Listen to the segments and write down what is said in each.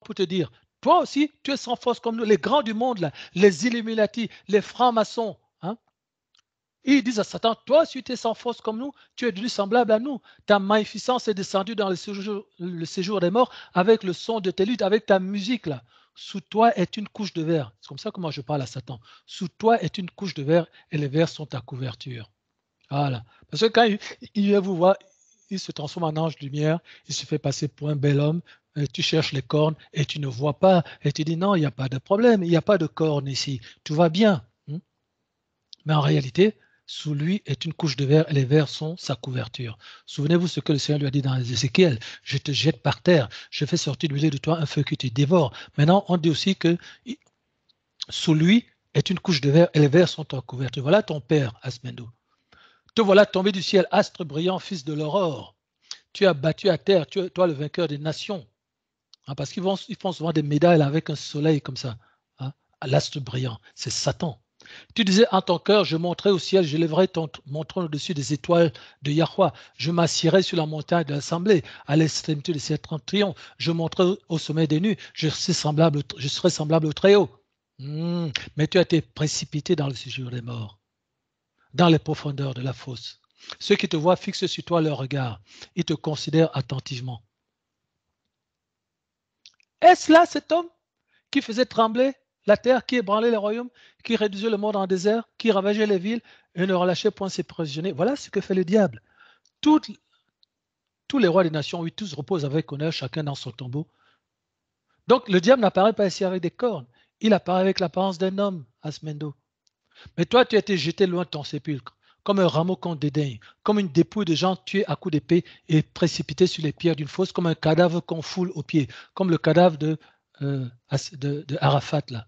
pour te dire, toi aussi, tu es sans force comme nous, les grands du monde, là, les Illuminati, les francs-maçons. Hein? Ils disent à Satan, toi, si tu es sans force comme nous, tu es devenu semblable à nous. Ta magnificence est descendue dans le séjour des morts avec le son de tes luttes, avec ta musique là. Sous toi est une couche de verre. C'est comme ça que moi je parle à Satan. Sous toi est une couche de verre et les verres sont ta couverture. Voilà. Parce que quand il vient vous voir, il se transforme en ange de lumière, il se fait passer pour un bel homme, tu cherches les cornes et tu ne vois pas. Et tu dis non, il n'y a pas de problème, il n'y a pas de cornes ici, tout va bien. Mais en réalité, sous lui est une couche de verre et les verres sont sa couverture. Souvenez-vous ce que le Seigneur lui a dit dans Ézéchiel, je te jette par terre, je fais sortir du milieu de toi un feu qui te dévore. Maintenant, on dit aussi que sous lui est une couche de verre et les verres sont ta couverture. Voilà ton père, Asmendo. Te voilà tombé du ciel, astre brillant, fils de l'aurore. Tu as battu à terre, toi le vainqueur des nations. Hein, parce qu'ils font souvent des médailles avec un soleil comme ça, hein, à l'astre brillant. C'est Satan. Tu disais en ton cœur, je monterai au ciel, je lèverai mon trône au-dessus des étoiles de Yahweh. Je m'assierai sur la montagne de l'assemblée, à l'extrémité de cette triomphe. Je monterai au sommet des nues, je serai semblable au Très-Haut. Mais tu as été précipité dans le séjour des morts, dans les profondeurs de la fosse. Ceux qui te voient fixent sur toi leur regard. Ils te considèrent attentivement. Est-ce là cet homme qui faisait trembler la terre, qui ébranlait les royaumes, qui réduisait le monde en désert, qui ravageait les villes et ne relâchait point ses prisonniers? Voilà ce que fait le diable. Tous les rois des nations, oui, tous reposent avec honneur, chacun dans son tombeau. Donc le diable n'apparaît pas ici avec des cornes. Il apparaît avec l'apparence d'un homme, Asmendo. Mais toi, tu as été jeté loin de ton sépulcre, comme un rameau qu'on dédaigne, comme une dépouille de gens tués à coups d'épée et précipités sur les pierres d'une fosse, comme un cadavre qu'on foule aux pieds, comme le cadavre de Arafat, là.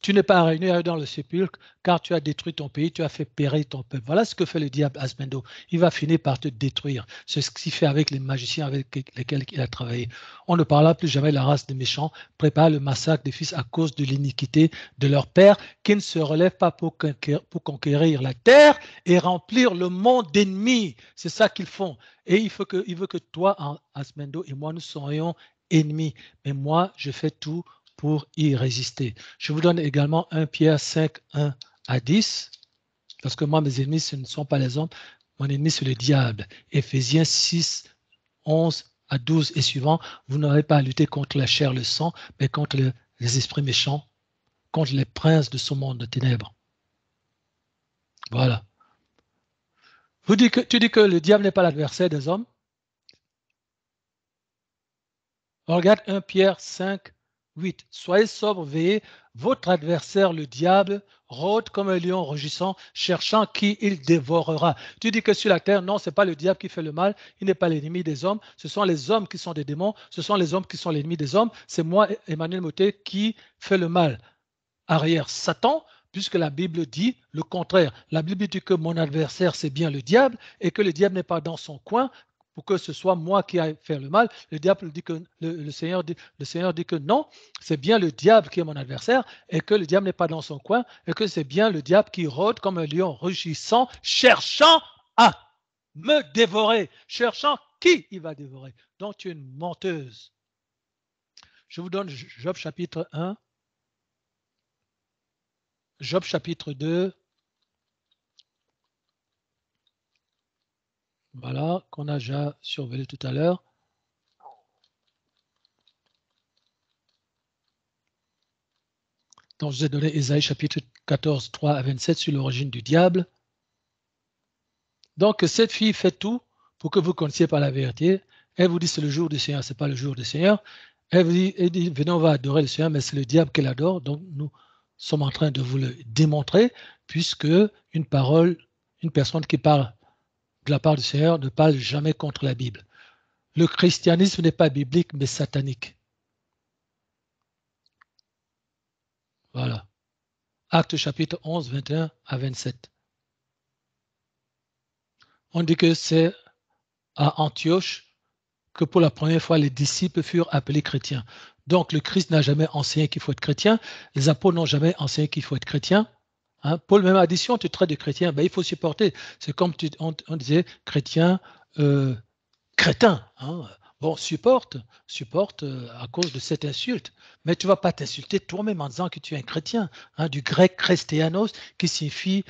Tu n'es pas réuni dans le sépulcre, car tu as détruit ton pays, tu as fait périr ton peuple. Voilà ce que fait le diable, Asmendo. Il va finir par te détruire. C'est ce qu'il fait avec les magiciens avec lesquels il a travaillé. On ne parlera plus jamais de la race des méchants, prépare le massacre des fils à cause de l'iniquité de leur père, qui ne se relève pas pour conquérir la terre et remplir le monde d'ennemis. C'est ça qu'ils font. Et il veut que toi, Asmendo, et moi, nous soyons ennemis. Mais moi, je fais tout pour y résister. Je vous donne également 1 Pierre 5, 1 à 10, parce que moi, mes ennemis, ce ne sont pas les hommes, mon ennemi, c'est le diable. Éphésiens 6, 11 à 12 et suivant, vous n'aurez pas à lutter contre la chair, le sang, mais contre les esprits méchants, contre les princes de ce monde de ténèbres. Voilà. Tu dis que le diable n'est pas l'adversaire des hommes. On regarde 1 Pierre 5, 8. Soyez sobres, veillez. Votre adversaire, le diable, rôde comme un lion rugissant, cherchant qui il dévorera. Tu dis que sur la terre, non, ce n'est pas le diable qui fait le mal, il n'est pas l'ennemi des hommes, ce sont les hommes qui sont des démons, ce sont les hommes qui sont l'ennemi des hommes. C'est moi, Emmanuel Moté, qui fait le mal. Arrière Satan, puisque la Bible dit le contraire. La Bible dit que mon adversaire, c'est bien le diable, et que le diable n'est pas dans son coin, pour que ce soit moi qui aille faire le mal. Le diable dit que le Seigneur dit que non, c'est bien le diable qui est mon adversaire et que le diable n'est pas dans son coin et que c'est bien le diable qui rôde comme un lion rugissant, cherchant à me dévorer, cherchant qui il va dévorer. Donc tu es une menteuse. Je vous donne Job chapitre 1, Job chapitre 2. Voilà, qu'on a déjà survolé tout à l'heure. Donc, je vous ai donné Ésaïe chapitre 14, 3 à 27 sur l'origine du diable. Donc, cette fille fait tout pour que vous connaissiez pas la vérité. Elle vous dit c'est le jour du Seigneur, ce n'est pas le jour du Seigneur. Elle dit venez, on va adorer le Seigneur, mais c'est le diable qu'elle adore. Donc, nous sommes en train de vous le démontrer, puisque une personne qui parle de la part du Seigneur ne parle jamais contre la Bible. Le christianisme n'est pas biblique, mais satanique. Voilà. Actes chapitre 11, 21 à 27. On dit que c'est à Antioche que pour la première fois les disciples furent appelés chrétiens. Donc le Christ n'a jamais enseigné qu'il faut être chrétien, les apôtres n'ont jamais enseigné qu'il faut être chrétien. Hein? Paul même a dit, si on te traite de chrétien, ben, il faut supporter. C'est comme on disait chrétien, crétin. Hein? Bon, supporte à cause de cette insulte. Mais tu ne vas pas t'insulter toi-même en disant que tu es un chrétien, hein, du grec christianos, qui signifie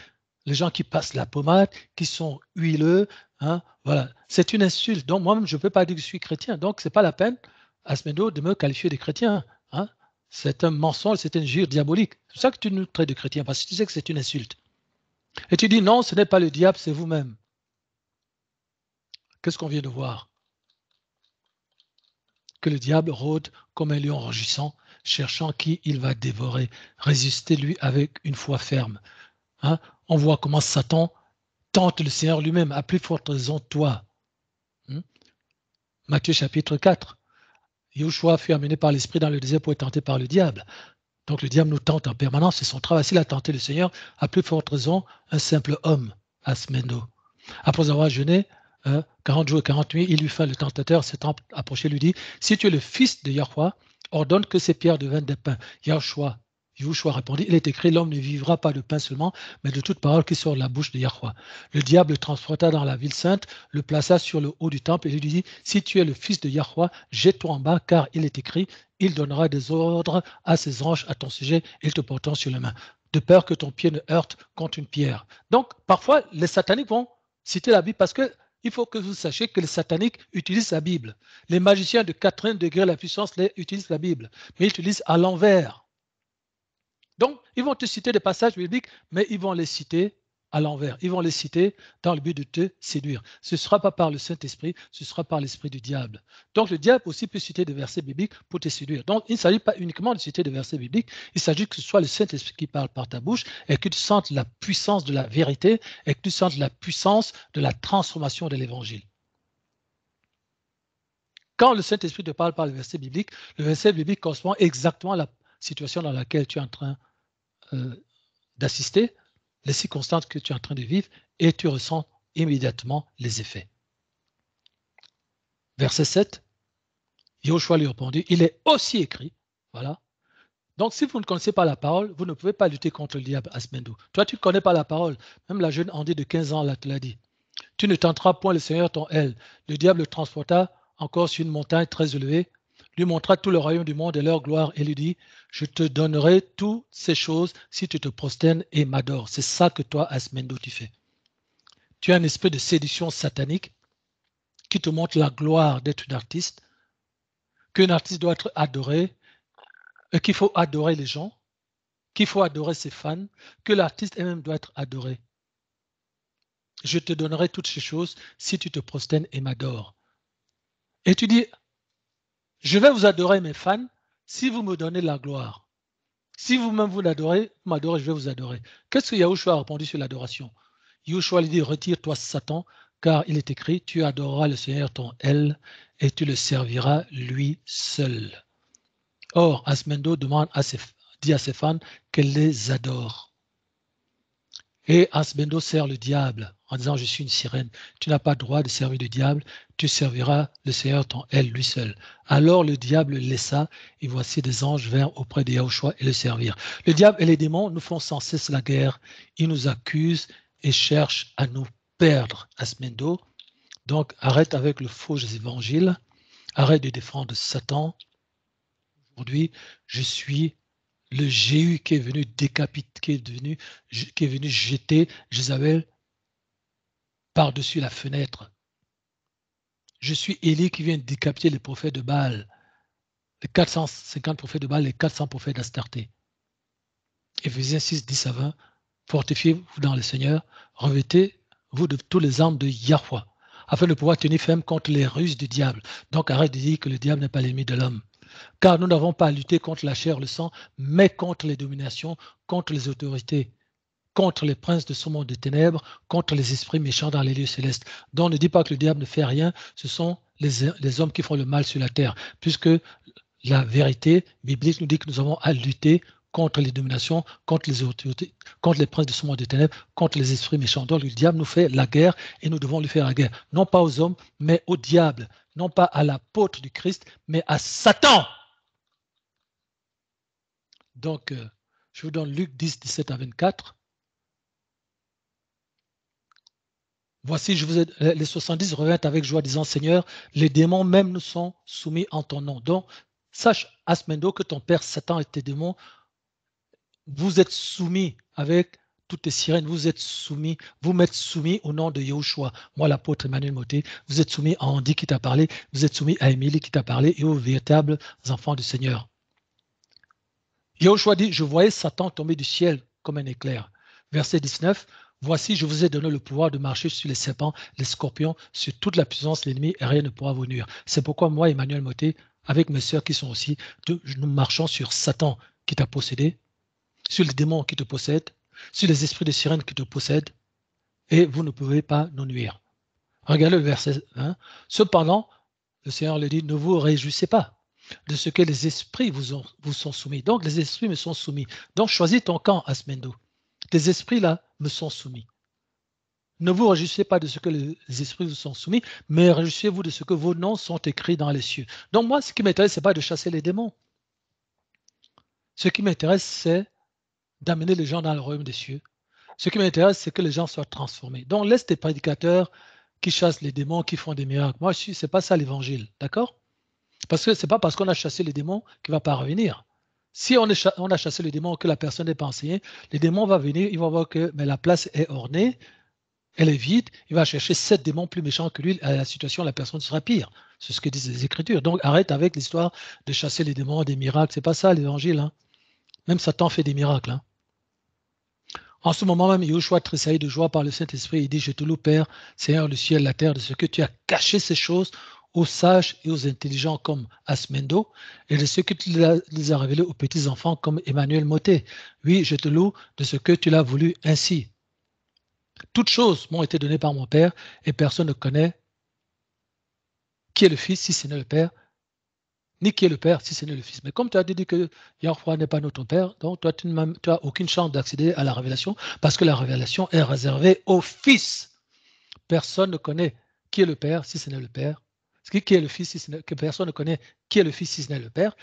les gens qui passent la pommade, qui sont huileux. Hein, voilà, c'est une insulte. Donc moi-même, je ne peux pas dire que je suis chrétien. Donc, ce n'est pas la peine, Asmendo, de me qualifier de chrétien. Hein. C'est un mensonge, c'est une injure diabolique. C'est pour ça que tu nous traites de chrétien, parce que tu sais que c'est une insulte. Et tu dis non, ce n'est pas le diable, c'est vous-même. Qu'est-ce qu'on vient de voir? Que le diable rôde comme un lion rugissant, cherchant qui il va dévorer. Résistez-lui avec une foi ferme. Hein? On voit comment Satan tente le Seigneur lui-même, à plus forte raison toi. Hein? Matthieu chapitre 4. Yahushua fut amené par l'Esprit dans le désert pour être tenté par le diable. Donc le diable nous tente en permanence, c'est son travail. S'il a tenté le Seigneur, à plus forte raison, un simple homme, Asmendo. Après avoir jeûné 40 jours et 40 nuits, il lui fait le tentateur, s'étant approché, lui dit, si tu es le fils de Yahweh, ordonne que ces pierres deviennent des pains. Yahushua répondit, il est écrit, l'homme ne vivra pas de pain seulement, mais de toute parole qui sort de la bouche de Yahweh. Le diable le transporta dans la ville sainte, le plaça sur le haut du temple et lui dit, si tu es le fils de Yahweh, jette-toi en bas, car il est écrit, il donnera des ordres à ses anges à ton sujet, ils te porteront sur les mains, de peur que ton pied ne heurte contre une pierre. Donc, parfois, les sataniques vont citer la Bible parce que il faut que vous sachiez que les sataniques utilisent la Bible. Les magiciens de 80 degrés la puissance utilisent la Bible, mais ils utilisent à l'envers. Donc, ils vont te citer des passages bibliques, mais ils vont les citer à l'envers. Ils vont les citer dans le but de te séduire. Ce ne sera pas par le Saint-Esprit, ce sera par l'esprit du diable. Donc, le diable aussi peut citer des versets bibliques pour te séduire. Donc, il ne s'agit pas uniquement de citer des versets bibliques, il s'agit que ce soit le Saint-Esprit qui parle par ta bouche et que tu sentes la puissance de la vérité et que tu sentes la puissance de la transformation de l'Évangile. Quand le Saint-Esprit te parle par le verset biblique correspond exactement à la situation dans laquelle tu es en train d'assister, les circonstances que tu es en train de vivre, et tu ressens immédiatement les effets. Verset 7, Yahushua lui répondit, il est aussi écrit, voilà. Donc, si vous ne connaissez pas la parole, vous ne pouvez pas lutter contre le diable, Asmendo. Toi, tu ne connais pas la parole. Même la jeune Andie de 15 ans là, te l'a dit. Tu ne tenteras point le Seigneur ton aile. Le diable le transporta encore sur une montagne très élevée, lui montra tout le royaume du monde et leur gloire, et lui dit, je te donnerai toutes ces choses si tu te prosternes et m'adores. C'est ça que toi, Asmendo, tu fais. Tu as un esprit de séduction satanique qui te montre la gloire d'être un artiste, qu'un artiste doit être adoré, et qu'il faut adorer les gens, qu'il faut adorer ses fans, que l'artiste elle-même doit être adoré. Je te donnerai toutes ces choses si tu te prosternes et m'adores. Et tu dis, je vais vous adorer mes fans si vous me donnez la gloire. Si vous-même vous m'adorez, je vais vous adorer. Qu'est-ce que Yahushua a répondu sur l'adoration? Yahushua lui dit, retire-toi Satan, car il est écrit, tu adoreras le Seigneur ton El et tu le serviras lui seul. Or, Asmendo dit à ses fans qu'elle les adore. Et Asmendo sert le diable en disant, je suis une sirène, tu n'as pas le droit de servir le diable, tu serviras le Seigneur ton El lui seul. Alors le diable le laissa, et voici des anges vinrent auprès de Yahushua et le servirent. Le diable et les démons nous font sans cesse la guerre, ils nous accusent et cherchent à nous perdre, Asmendo. Donc arrête avec le faux évangile, arrête de défendre Satan. Aujourd'hui, je suis le Jéhu qui est venu décapiter, qui est venu jeter Jézabel par-dessus la fenêtre. Je suis Élie qui vient décapiter les prophètes de Baal, les 450 prophètes de Baal, les 400 prophètes d'Astarté. Éphésiens 6, 10 à 20, fortifiez-vous dans le Seigneur, revêtez-vous de tous les armes de Yahweh, afin de pouvoir tenir ferme contre les ruses du diable. Donc arrête de dire que le diable n'est pas l'ennemi de l'homme. Car nous n'avons pas à lutter contre la chair, le sang, mais contre les dominations, contre les autorités, contre les princes de ce monde des ténèbres, contre les esprits méchants dans les lieux célestes. Donc ne dis pas que le diable ne fait rien, ce sont les hommes qui font le mal sur la terre, puisque la vérité biblique nous dit que nous avons à lutter contre les dominations, contre les autorités, contre les princes de ce monde des ténèbres, contre les esprits méchants. Donc le diable nous fait la guerre et nous devons lui faire la guerre, non pas aux hommes, mais au diable, non pas à l'apôtre du Christ, mais à Satan. Donc, je vous donne Luc 10, 17 à 24. Voici, les 70 revinrent avec joie, disant, Seigneur, les démons même nous sont soumis en ton nom. Donc, sache, Asmendo, que ton père Satan et tes démons, vous êtes soumis avec toutes les sirènes, vous m'êtes soumis au nom de Yahushua. Moi, l'apôtre Emmanuel Moté, vous êtes soumis à Andy qui t'a parlé, vous êtes soumis à Émilie qui t'a parlé et aux véritables enfants du Seigneur. Yahushua dit, je voyais Satan tomber du ciel comme un éclair. Verset 19, voici, je vous ai donné le pouvoir de marcher sur les serpents, les scorpions, sur toute la puissance de l'ennemi et rien ne pourra vous nuire. C'est pourquoi moi, Emmanuel Moté, avec mes sœurs qui sont aussi, nous marchons sur Satan qui t'a possédé, sur les démons qui te possèdent, sur les esprits de sirène qui te possèdent, et vous ne pouvez pas nous nuire. Regardez le verset 1. Cependant, le Seigneur le dit, ne vous réjouissez pas de ce que les esprits vous sont soumis. Donc, les esprits me sont soumis. Donc, choisis ton camp, Asmendo. Tes esprits-là me sont soumis. Ne vous réjouissez pas de ce que les esprits vous sont soumis, mais réjouissez-vous de ce que vos noms sont écrits dans les cieux. Donc, moi, ce qui m'intéresse, ce n'est pas de chasser les démons. Ce qui m'intéresse, c'est d'amener les gens dans le royaume des cieux. Ce qui m'intéresse, c'est que les gens soient transformés. Donc, laisse tes prédicateurs qui chassent les démons, qui font des miracles. Moi, ce n'est pas ça l'évangile, d'accord? Parce que ce n'est pas parce qu'on a chassé les démons qu'il ne va pas revenir. Si on a chassé les démons que la personne n'est pas enseignée, les démons vont venir, il va voir que mais la place est ornée, elle est vide, il va chercher 7 démons plus méchants que lui, à la situation, la personne sera pire. C'est ce que disent les Écritures. Donc, arrête avec l'histoire de chasser les démons, des miracles. Ce n'est pas ça l'évangile. Hein. Même Satan fait des miracles. Hein. En ce moment même, Yahushua tressaillit de joie par le Saint-Esprit. Il dit, je te loue, Père, Seigneur, le ciel, la terre, de ce que tu as caché ces choses aux sages et aux intelligents comme Asmendo, et de ce que tu les as révélés aux petits-enfants comme Emmanuel Moté. Oui, je te loue de ce que tu l'as voulu ainsi. Toutes choses m'ont été données par mon Père, et personne ne connaît qui est le Fils, si ce n'est le Père, ni qui est le Père, si ce n'est le Fils. Mais comme tu as dit que Yahweh n'est pas notre Père, donc toi, tu n'as aucune chance d'accéder à la révélation, parce que la révélation est réservée au Fils. Personne ne connaît qui est le Père, si ce n'est le Père. Qui est le Fils, si ce n'est que personne ne connaît qui est le Fils, si ce n'est le Père,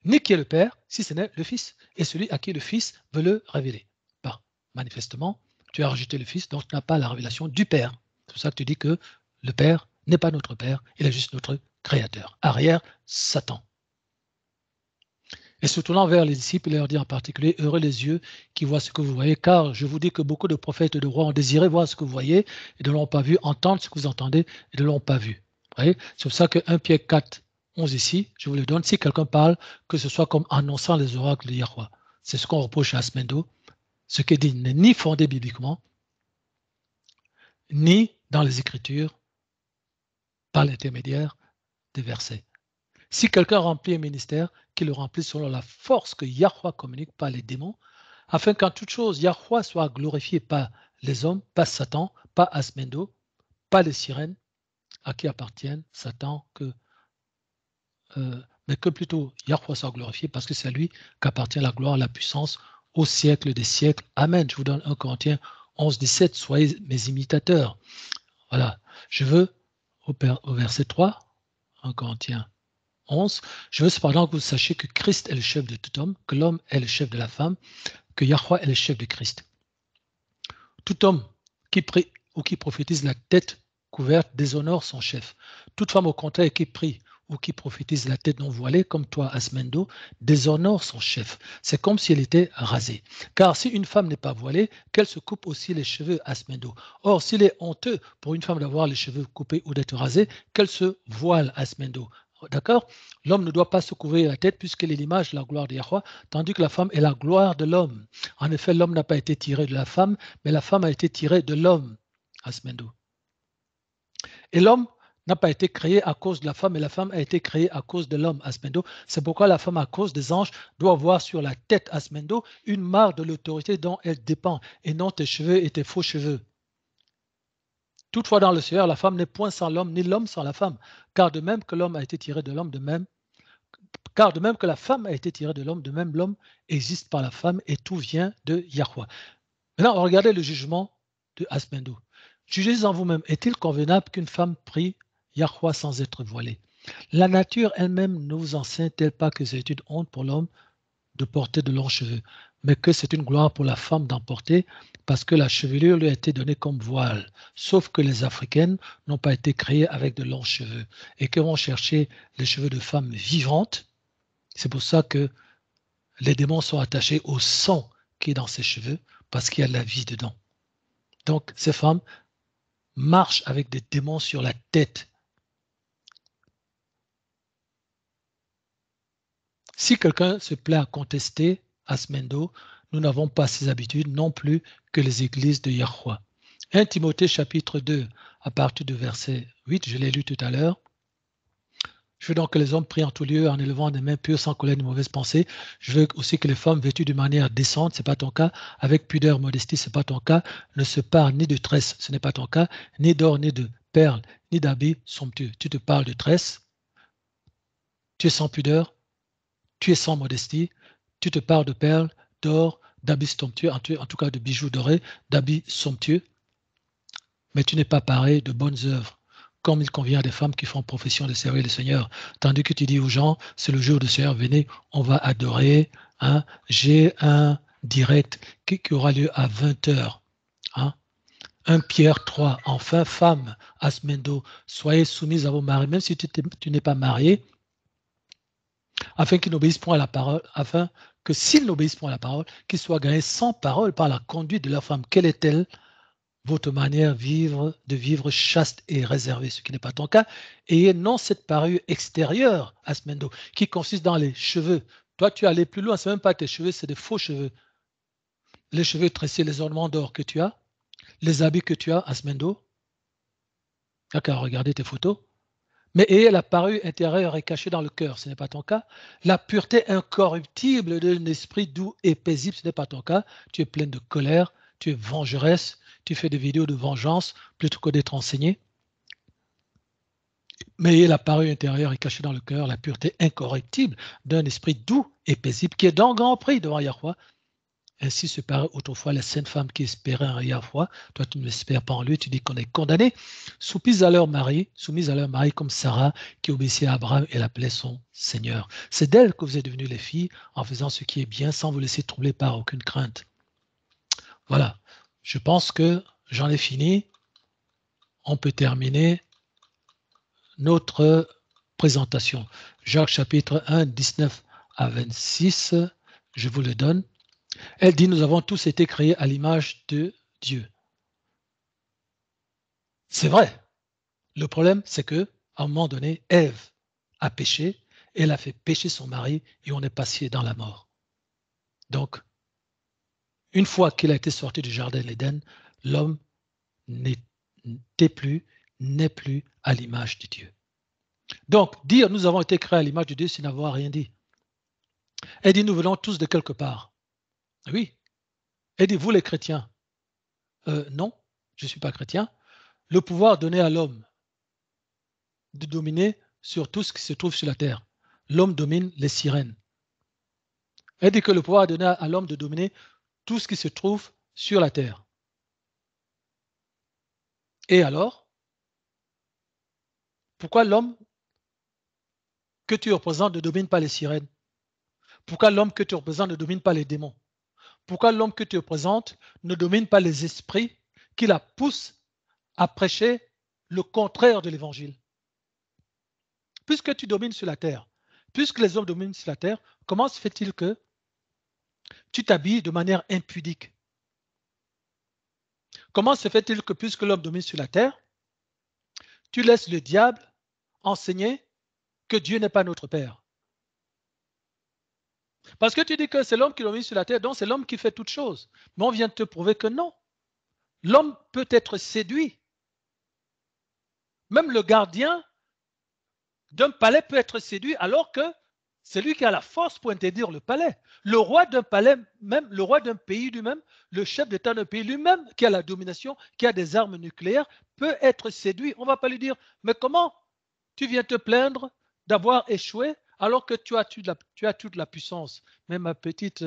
ni qui est le Père, si ce n'est le Fils. Et celui à qui le Fils veut le révéler. Bah, manifestement, tu as rejeté le Fils, donc tu n'as pas la révélation du Père. C'est pour ça que tu dis que le Père n'est pas notre Père, il est juste notre Créateur. Arrière, Satan. Et se tournant vers les disciples, il leur dit en particulier, heureux les yeux qui voient ce que vous voyez, car je vous dis que beaucoup de prophètes et de rois ont désiré voir ce que vous voyez et ne l'ont pas vu, entendre ce que vous entendez et ne l'ont pas vu. C'est pour ça que 1 Pierre 4, 11 ici, je vous le donne, si quelqu'un parle, que ce soit comme annonçant les oracles de Yahweh. C'est ce qu'on reproche à Asmendo. Ce qui dit n'est ni fondé bibliquement, ni dans les Écritures, par l'intermédiaire des versets. Si quelqu'un remplit un ministère, qu'il le remplisse selon la force que Yahweh communique par les démons, afin qu'en toute chose, Yahweh soit glorifié par les hommes, pas Satan, pas Asmendo, pas les sirènes, à qui appartiennent Satan, mais que plutôt Yahweh soit glorifié, parce que c'est à lui qu'appartient la gloire, la puissance, au siècle des siècles. Amen. Je vous donne 1 Corinthiens 11, 17, soyez mes imitateurs. Voilà. Je veux, au verset 3, 1 Corinthiens 11, je veux cependant que vous sachiez que Christ est le chef de tout homme, que l'homme est le chef de la femme, que Yahweh est le chef de Christ. Tout homme qui prie ou qui prophétise la tête couverte déshonore son chef. Toute femme au contraire qui prie ou qui prophétise la tête non voilée, comme toi, Asmendo, déshonore son chef. C'est comme si elle était rasée. Car si une femme n'est pas voilée, qu'elle se coupe aussi les cheveux, Asmendo. Or, s'il est honteux pour une femme d'avoir les cheveux coupés ou d'être rasée, qu'elle se voile, Asmendo. D'accord? L'homme ne doit pas se couvrir la tête puisqu'elle est l'image de la gloire de Yahweh, tandis que la femme est la gloire de l'homme. En effet, l'homme n'a pas été tiré de la femme, mais la femme a été tirée de l'homme. Asmendo. Et l'homme n'a pas été créé à cause de la femme, mais la femme a été créée à cause de l'homme, Asmendo. C'est pourquoi la femme, à cause des anges, doit avoir sur la tête, Asmendo, une marque de l'autorité dont elle dépend, et non tes cheveux et tes faux cheveux. Toutefois, dans le Seigneur, la femme n'est point sans l'homme, ni l'homme sans la femme. Car de même que l'homme a été tiré de l'homme, car de même que la femme a été tirée de l'homme, de même l'homme existe par la femme, et tout vient de Yahweh. Maintenant, regardez le jugement de Asmendo. Jugez en vous-même, est-il convenable qu'une femme prie Yahweh sans être voilée? La nature elle-même ne vous enseigne-t-elle pas que c'est une honte pour l'homme de porter de longs cheveux, mais que c'est une gloire pour la femme d'en porter, parce que la chevelure lui a été donnée comme voile. Sauf que les Africaines n'ont pas été créées avec de longs cheveux et qu'elles vont chercher les cheveux de femmes vivantes. C'est pour ça que les démons sont attachés au sang qui est dans ces cheveux parce qu'il y a de la vie dedans. Donc, ces femmes marchent avec des démons sur la tête. Si quelqu'un se plaît à contester Asmendo, nous n'avons pas ces habitudes non plus que les églises de Yahweh. 1 Timothée chapitre 2, à partir du verset 8, je l'ai lu tout à l'heure. Je veux donc que les hommes prient en tout lieu en élevant des mains pures sans colère ni mauvaise pensée. Je veux aussi que les femmes vêtues de manière décente, ce n'est pas ton cas, avec pudeur, modestie, ce n'est pas ton cas, ne se parlent ni de tresse, ce n'est pas ton cas, ni d'or, ni de perles, ni d'habits somptueux. Tu te parles de tresse, tu es sans pudeur, tu es sans modestie, tu te parles de perles, d'or, d'habits somptueux, en tout cas de bijoux dorés, d'habits somptueux, mais tu n'es pas pareil de bonnes œuvres, comme il convient à des femmes qui font profession de servir le Seigneur, tandis que tu dis aux gens, c'est le jour du Seigneur, venez, on va adorer, hein. J'ai un direct qui aura lieu à 20h. Hein. 1 Pierre 3, enfin, femmes, Asmendo, soyez soumises à vos maris, même si tu n'es pas marié, afin qu'ils n'obéissent point à la parole, afin que s'ils n'obéissent point à la parole, qu'ils soient gagnés sans parole par la conduite de leur femme. Quelle est-elle, votre manière de vivre chaste et réservée, ce qui n'est pas ton cas? Ayez non cette parure extérieure, Asmendo, qui consiste dans les cheveux. Toi, tu es allé plus loin, ce n'est même pas tes cheveux, c'est des faux cheveux. Les cheveux tressés, les ornements d'or que tu as, les habits que tu as, Asmendo. Tu n'as qu'à regarder tes photos. Mais ayez la parure intérieure et cachée dans le cœur, ce n'est pas ton cas. La pureté incorruptible d'un esprit doux et paisible, ce n'est pas ton cas. Tu es pleine de colère, tu es vengeresse, tu fais des vidéos de vengeance plutôt que d'être enseigné. Mais ayez la parure intérieure et cachée dans le cœur, la pureté incorruptible d'un esprit doux et paisible qui est d'un grand prix devant Yahweh. Ainsi se paraît autrefois les saintes femmes qui espéraient en Yahweh. Toi, tu n'espères pas en lui, tu dis qu'on est condamné. Soumises à leur mari comme Sarah qui obéissait à Abraham et l'appelait son Seigneur. C'est d'elle que vous êtes devenues les filles en faisant ce qui est bien sans vous laisser troubler par aucune crainte. Voilà, je pense que j'en ai fini. On peut terminer notre présentation. Jacques chapitre 1, 19 à 26, je vous le donne. Elle dit, nous avons tous été créés à l'image de Dieu. C'est vrai. Le problème, c'est que à un moment donné, Ève a péché, elle a fait pécher son mari et on est passé dans la mort. Donc, une fois qu'il a été sorti du jardin de l'Éden, l'homme n'est plus à l'image de Dieu. Donc, dire nous avons été créés à l'image de Dieu, c'est n'avoir rien dit. Elle dit, nous venons tous de quelque part. Oui. Elle dit, vous les chrétiens, non, je ne suis pas chrétien. Le pouvoir donné à l'homme de dominer sur tout ce qui se trouve sur la terre. L'homme domine les sirènes. Elle dit que le pouvoir est donné à l'homme de dominer tout ce qui se trouve sur la terre. Et alors, pourquoi l'homme que tu représentes ne domine pas les sirènes? Pourquoi l'homme que tu représentes ne domine pas les démons? Pourquoi l'homme que tu représentes ne domine pas les esprits qui la poussent à prêcher le contraire de l'évangile? Puisque tu domines sur la terre, puisque les hommes dominent sur la terre, comment se fait-il que tu t'habilles de manière impudique? Comment se fait-il que puisque l'homme domine sur la terre, tu laisses le diable enseigner que Dieu n'est pas notre Père? Parce que tu dis que c'est l'homme qui domine sur la terre, donc c'est l'homme qui fait toutes choses. Mais on vient de te prouver que non. L'homme peut être séduit. Même le gardien d'un palais peut être séduit alors que c'est lui qui a la force pour interdire le palais. Le roi d'un palais, même le roi d'un pays lui-même, le chef d'État d'un pays lui-même, qui a la domination, qui a des armes nucléaires, peut être séduit. On ne va pas lui dire, mais comment tu viens te plaindre d'avoir échoué alors que tu as toute la puissance. Mais ma petite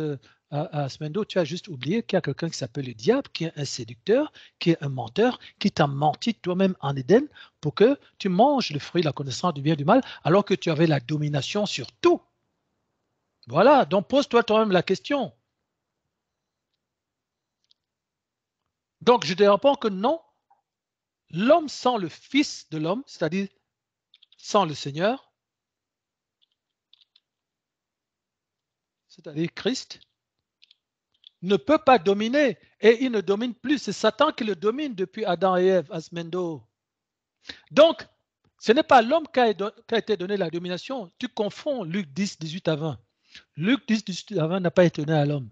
Asmendo, tu as juste oublié qu'il y a quelqu'un qui s'appelle le diable, qui est un séducteur, qui est un menteur, qui t'a menti toi-même en Éden pour que tu manges le fruit de la connaissance du bien et du mal alors que tu avais la domination sur tout. Voilà, donc pose-toi toi-même la question. Donc, je te réponds que non, l'homme sans le Fils de l'homme, c'est-à-dire sans le Seigneur, c'est-à-dire Christ, ne peut pas dominer et il ne domine plus. C'est Satan qui le domine depuis Adam et Ève, Asmendo. Donc, ce n'est pas l'homme qui a été donné la domination. Tu confonds Luc 10, 18 à 20. Luc 10, 18 à 20 n'a pas été donné à l'homme,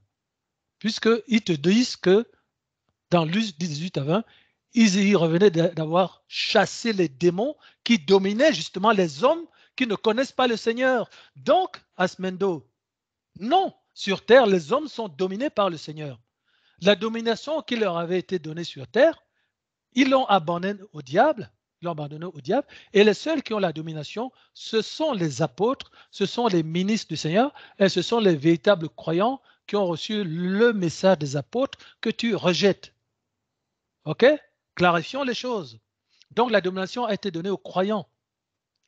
puisqu'ils te disent que dans Luc 10, 18 à 20, ils y revenaient d'avoir chassé les démons qui dominaient justement les hommes qui ne connaissent pas le Seigneur. Donc, Asmendo, non, sur terre, les hommes sont dominés par le Seigneur. La domination qui leur avait été donnée sur terre, ils l'ont abandonnée au diable. Et les seuls qui ont la domination, ce sont les apôtres, ce sont les ministres du Seigneur et ce sont les véritables croyants qui ont reçu le message des apôtres que tu rejettes. OK? Clarifions les choses. Donc la domination a été donnée aux croyants,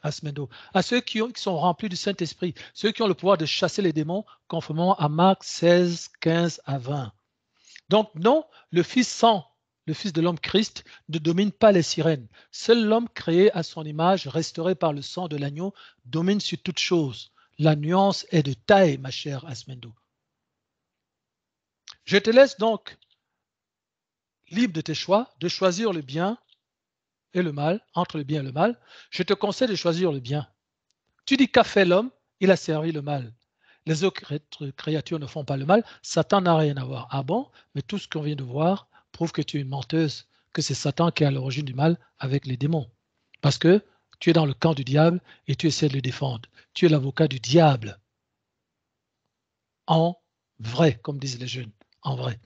Asmendo, à ceux qui sont remplis du Saint-Esprit, ceux qui ont le pouvoir de chasser les démons, conformément à Marc 16, 15 à 20. Donc non, le Fils de l'homme Christ ne domine pas les sirènes. Seul l'homme créé à son image, restauré par le sang de l'agneau, domine sur toute chose. La nuance est de taille, ma chère Asmendo. Je te laisse donc libre de tes choix, de choisir le bien et le mal, entre le bien et le mal. Je te conseille de choisir le bien. Tu dis qu'a fait l'homme, il a servi le mal. Les autres créatures ne font pas le mal, Satan n'a rien à voir. Ah bon? Mais tout ce qu'on vient de voir prouve que tu es une menteuse, que c'est Satan qui est à l'origine du mal avec les démons. Parce que tu es dans le camp du diable et tu essaies de le défendre. Tu es l'avocat du diable. En vrai, comme disent les jeunes, en vrai.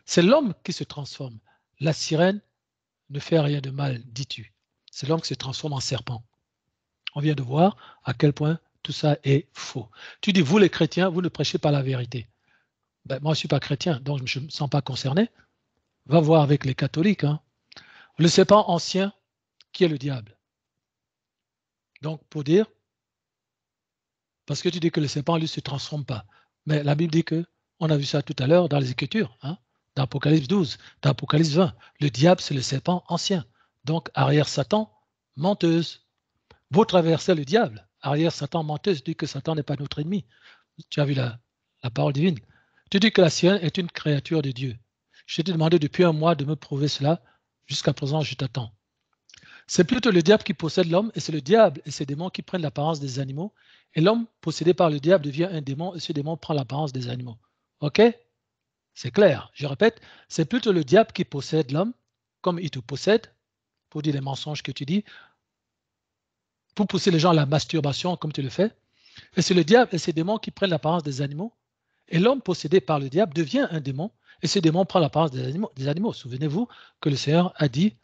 C'est l'homme qui se transforme. La sirène ne fait rien de mal, dis-tu. C'est l'homme qui se transforme en serpent. On vient de voir à quel point tout ça est faux. Tu dis, vous les chrétiens, vous ne prêchez pas la vérité. Ben, moi, je ne suis pas chrétien, donc je ne me sens pas concerné. Va voir avec les catholiques. Hein. Le serpent ancien, qui est le diable. Donc, pour dire, parce que tu dis que le serpent, lui, ne se transforme pas. Mais la Bible dit que, on a vu ça tout à l'heure dans les Écritures, hein, dans Apocalypse 12, dans Apocalypse 20. Le diable, c'est le serpent ancien. Donc, arrière Satan, menteuse. Vous traversez le diable. Arrière Satan, menteuse, dit que Satan n'est pas notre ennemi. Tu as vu la parole divine. Tu dis que la sirène est une créature de Dieu. Je t'ai demandé depuis un mois de me prouver cela. Jusqu'à présent, je t'attends. C'est plutôt le diable qui possède l'homme et c'est le diable et ses démons qui prennent l'apparence des animaux. Et l'homme possédé par le diable devient un démon et ce démon prend l'apparence des animaux. OK? C'est clair. Je répète, c'est plutôt le diable qui possède l'homme, comme il te possède, pour dire les mensonges que tu dis, pour pousser les gens à la masturbation, comme tu le fais. Et c'est le diable et ses démons qui prennent l'apparence des animaux. Et l'homme possédé par le diable devient un démon. Et ce démon prend l'apparence des animaux. Souvenez-vous que le Seigneur a dit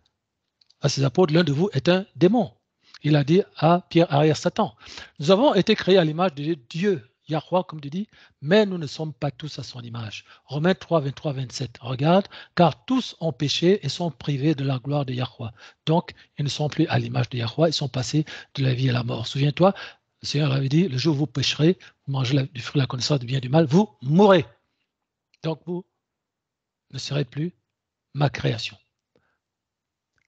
à ses apôtres, l'un de vous est un démon. Il a dit à Pierre, arrière Satan. Nous avons été créés à l'image de Dieu, Yahweh, comme tu dis, mais nous ne sommes pas tous à son image. Romains 3, 23, 27. Regarde, car tous ont péché et sont privés de la gloire de Yahweh. Donc, ils ne sont plus à l'image de Yahweh, ils sont passés de la vie à la mort. Souviens-toi, le Seigneur avait dit, le jour où vous pécherez, vous mangez du fruit de la connaissance du bien et du mal, vous mourrez. Donc, vous ne serez plus ma création.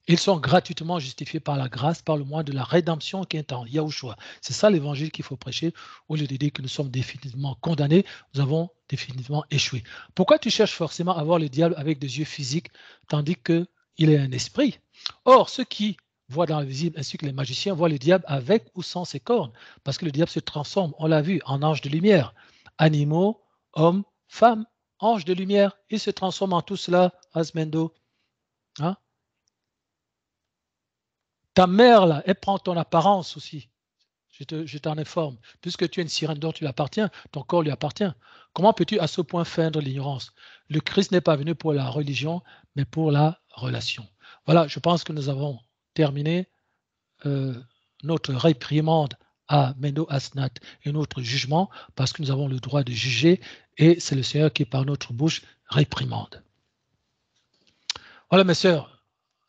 Ils sont gratuitement justifiés par la grâce, par le moyen de la rédemption qui est en Yahushua. C'est ça l'évangile qu'il faut prêcher, au lieu de dire que nous sommes définitivement condamnés, nous avons définitivement échoué. Pourquoi tu cherches forcément à voir le diable avec des yeux physiques, tandis qu'il est un esprit? Or, ceux qui voient dans le visible, ainsi que les magiciens, voient le diable avec ou sans ses cornes, parce que le diable se transforme, on l'a vu, en ange de lumière. Animaux, hommes, femmes, anges de lumière, il se transforme en tout cela, Asmendo. Hein? Ta mère, là, elle prend ton apparence aussi. Je t'en informe. Puisque tu es une sirène dont tu lui appartiens, ton corps lui appartient. Comment peux-tu à ce point feindre l'ignorance? Le Christ n'est pas venu pour la religion, mais pour la relation. Voilà, je pense que nous avons terminé notre réprimande à Mendo Asnat et notre jugement, parce que nous avons le droit de juger, et c'est le Seigneur qui, par notre bouche, réprimande. Voilà, mes sœurs.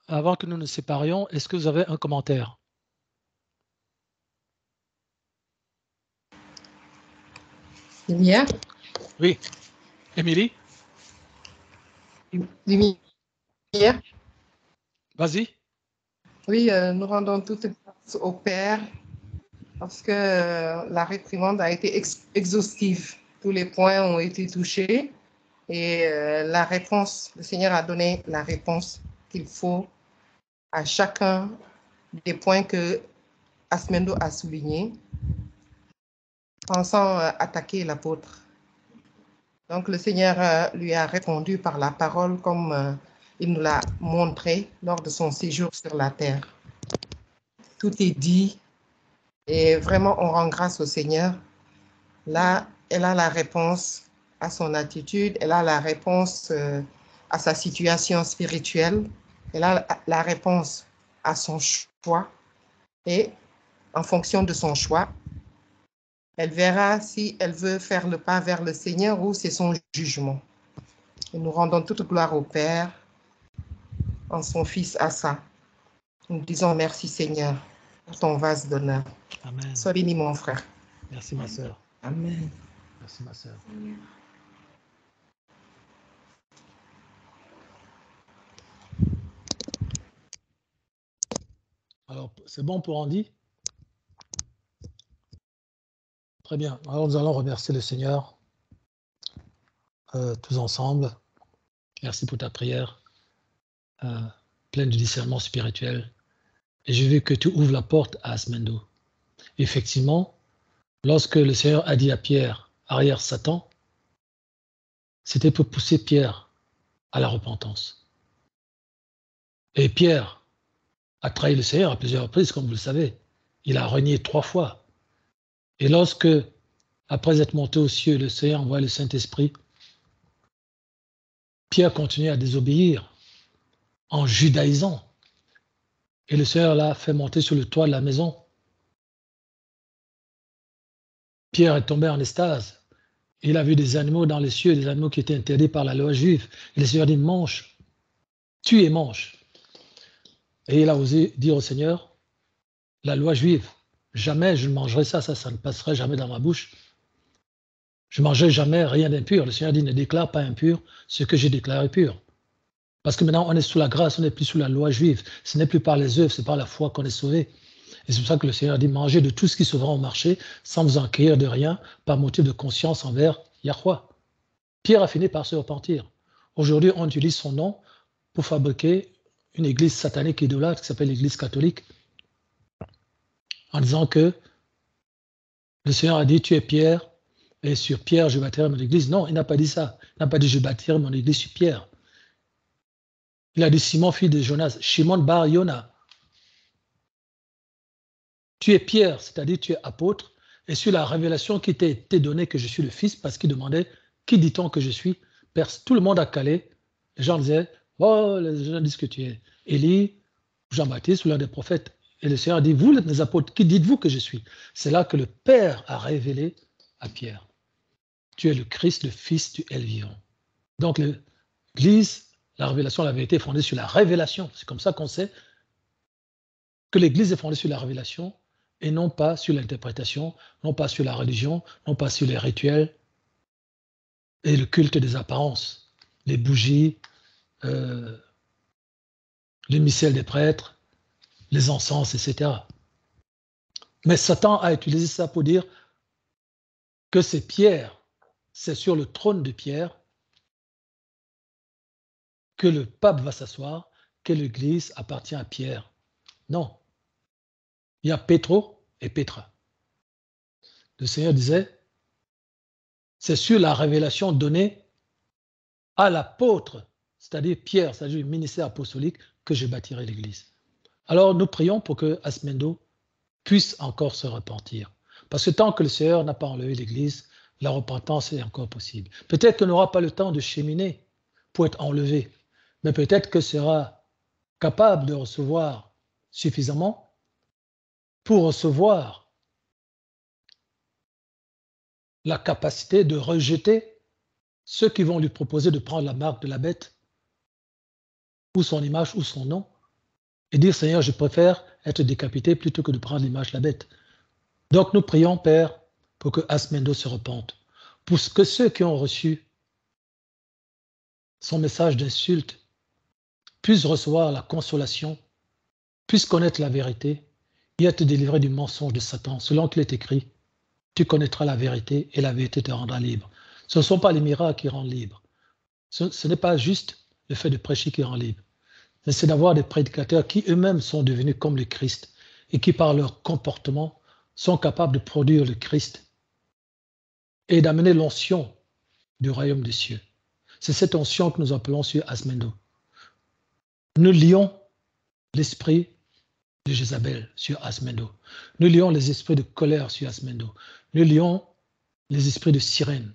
Avant que nous nous séparions, est-ce que vous avez un commentaire? C'est bien. Oui. Émilie? Oui. Bien. Vas-y. Oui, nous rendons toute grâce au Père parce que la réprimande a été exhaustive. Tous les points ont été touchés et la réponse, le Seigneur a donné la réponse qu'il faut à chacun des points que Asmendo a soulignés, pensant attaquer l'apôtre. Donc le Seigneur lui a répondu par la parole comme il nous l'a montré lors de son séjour sur la terre. Tout est dit et vraiment on rend grâce au Seigneur. Là, elle a la réponse à son attitude, elle a la réponse à sa situation spirituelle, elle a la réponse à son choix et en fonction de son choix, elle verra si elle veut faire le pas vers le Seigneur ou c'est son jugement. Et nous rendons toute gloire au Père en son Fils Assa. Nous disons merci Seigneur pour ton vase d'honneur. Amen. Sois béni mon frère. Merci ma sœur. Amen. Merci ma sœur. Alors, c'est bon pour Andy? Très bien. Alors, nous allons remercier le Seigneur tous ensemble. Merci pour ta prière, pleine de discernement spirituel. Et je veux que tu ouvres la porte à Asmendo. Effectivement, lorsque le Seigneur a dit à Pierre, arrière Satan, c'était pour pousser Pierre à la repentance. Et Pierre a trahi le Seigneur à plusieurs reprises, comme vous le savez. Il a renié 3 fois. Et lorsque, après être monté aux cieux, le Seigneur envoie le Saint-Esprit, Pierre continue à désobéir en judaïsant. Et le Seigneur l'a fait monter sur le toit de la maison. Pierre est tombé en extase. Il a vu des animaux dans les cieux, des animaux qui étaient interdits par la loi juive. Et le Seigneur dit, mange, tue et mange. Et il a osé dire au Seigneur, la loi juive, jamais je ne mangerai ça, ça ne passerait jamais dans ma bouche. Je ne mangerai jamais rien d'impur. Le Seigneur dit, ne déclare pas impur ce que j'ai déclaré pur. Parce que maintenant, on est sous la grâce, on n'est plus sous la loi juive. Ce n'est plus par les œuvres, c'est par la foi qu'on est sauvé. Et c'est pour ça que le Seigneur dit, mangez de tout ce qui se vend au marché, sans vous enquérir de rien, par motif de conscience envers Yahweh. Pierre a fini par se repentir. Aujourd'hui, on utilise son nom pour fabriquer une église satanique idolâtre qui s'appelle l'église catholique, en disant que le Seigneur a dit, tu es Pierre, et sur Pierre, je bâtirai mon église. Non, il n'a pas dit ça. Il n'a pas dit, je bâtirai mon église sur Pierre. Il a dit, Simon, fils de Jonas, Shimon bar Yona. Tu es Pierre, c'est-à-dire tu es apôtre, et sur la révélation qui t'a été donnée que je suis le Fils, parce qu'il demandait, qui dit-on que je suis? Tout le monde a calé. Les gens disaient, oh, les gens disent que tu es Élie, Jean-Baptiste ou l'un des prophètes. Et le Seigneur dit, vous, les apôtres, qui dites-vous que je suis? C'est là que le Père a révélé à Pierre. Tu es le Christ, le Fils du El vivant. Donc l'Église, la révélation, la vérité est fondée sur la révélation. C'est comme ça qu'on sait que l'Église est fondée sur la révélation et non pas sur l'interprétation, non pas sur la religion, non pas sur les rituels et le culte des apparences, les bougies, les missels des prêtres, les encens, etc. Mais Satan a utilisé ça pour dire que c'est Pierre, c'est sur le trône de Pierre que le pape va s'asseoir, que l'Église appartient à Pierre. Non. Il y a Pétro et Pétra. Le Seigneur disait, c'est sur la révélation donnée à l'apôtre, c'est-à-dire Pierre, c'est-à-dire le ministère apostolique, que je bâtirai l'Église. Alors nous prions pour que Asmendo puisse encore se repentir. Parce que tant que le Seigneur n'a pas enlevé l'Église, la repentance est encore possible. Peut-être qu'on n'aura pas le temps de cheminer pour être enlevé, mais peut-être que sera capable de recevoir suffisamment pour recevoir la capacité de rejeter ceux qui vont lui proposer de prendre la marque de la bête, ou son image, ou son nom, et dire, Seigneur, je préfère être décapité plutôt que de prendre l'image de la bête. Donc nous prions, Père, pour que Asmendo se repente, pour que ceux qui ont reçu son message d'insulte, puisses recevoir la consolation, puisses connaître la vérité et être délivré du mensonge de Satan. Selon qu'il est écrit, tu connaîtras la vérité et la vérité te rendra libre. Ce ne sont pas les miracles qui rendent libre. Ce n'est pas juste le fait de prêcher qui rend libre, mais c'est d'avoir des prédicateurs qui eux-mêmes sont devenus comme le Christ et qui par leur comportement sont capables de produire le Christ et d'amener l'onction du royaume des cieux. C'est cette onction que nous appelons sur Asmendo. Nous lions l'esprit de Jézabel sur Asmendo. Nous lions les esprits de colère sur Asmendo. Nous lions les esprits de sirène.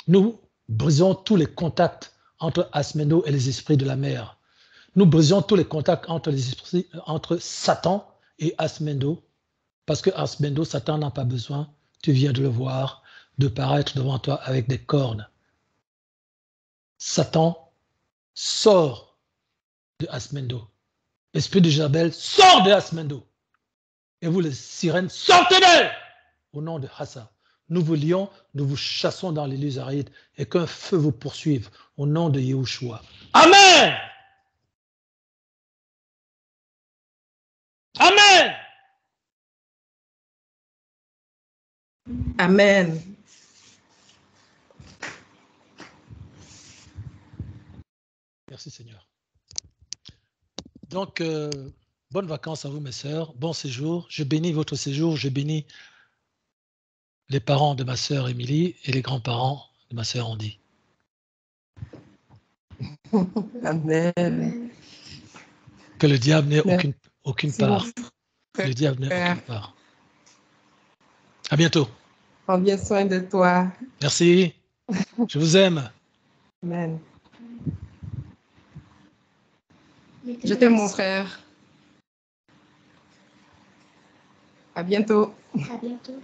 Nous brisons tous les contacts entre Asmendo et les esprits de la mer. Nous brisons tous les contacts entre Satan et Asmendo, parce que Asmendo, Satan n'a pas besoin, tu viens de le voir, de paraître devant toi avec des cornes. Satan sort de Asmendo. L'esprit de Jézabel sort de Asmendo. Et vous, les sirènes, sortez d'elle au nom de Hassa. Nous vous lions, nous vous chassons dans les lieux arides et qu'un feu vous poursuive au nom de Yahushua. Amen! Amen! Amen. Merci Seigneur. Donc, bonnes vacances à vous mes sœurs, bon séjour. Je bénis votre séjour, je bénis les parents de ma sœur Émilie et les grands-parents de ma sœur Andy. Amen. Que le diable n'ait aucune part. Que le diable n'ait aucune part. À bientôt. Prends bien soin de toi. Merci. Je vous aime. Amen. Je t'aime, mon frère. À bientôt. À bientôt.